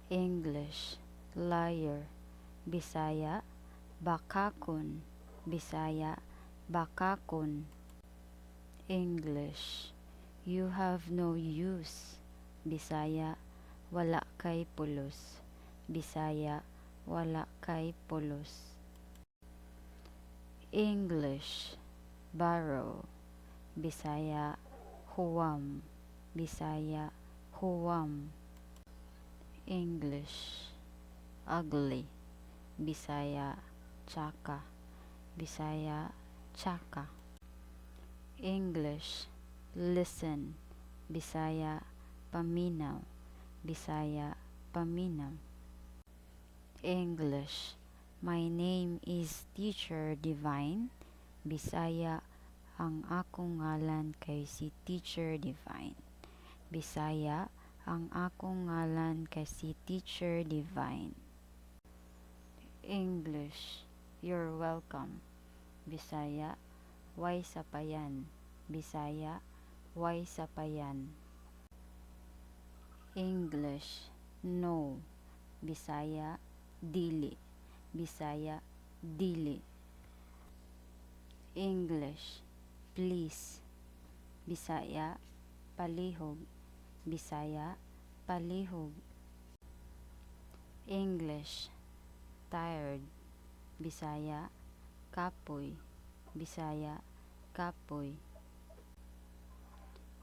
English, liar. Bisaya, bakakon. Bisaya, bakakon. English, you have no use. Bisaya, wala kay pulos. Bisaya, wala kay pulos. English, borrow. Bisaya, huwam. Bisaya, huwam. English, ugly. Bisaya, tsaka. Bisaya, tsaka. English, listen. Bisaya, paminaw. Bisaya, paminaw. English, my name is Teacher Divine. Bisaya, ang akong ngalan kay si Teacher Divine. Bisaya, ang akong ngalan kay si Teacher Divine. English, you're welcome. Bisaya, way sapayan. Bisaya, way sapayan. English, no. Bisaya, dili. Bisaya, dili. English, please. Bisaya, palihog. Bisaya, palihog. English, tired. Bisaya, kapoy. Bisaya, kapoy.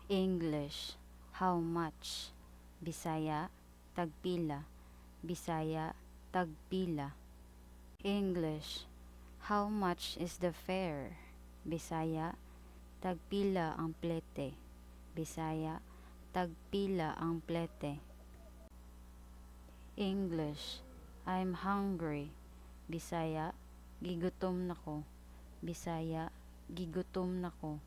English, how much? Bisaya, tagpila. Bisaya, tagpila. English, how much is the fare? Bisaya, tagpila ang plete. Bisaya, tagpila ang plete. English, I'm hungry. Bisaya, gigutom nako. Bisaya, gigutom nako.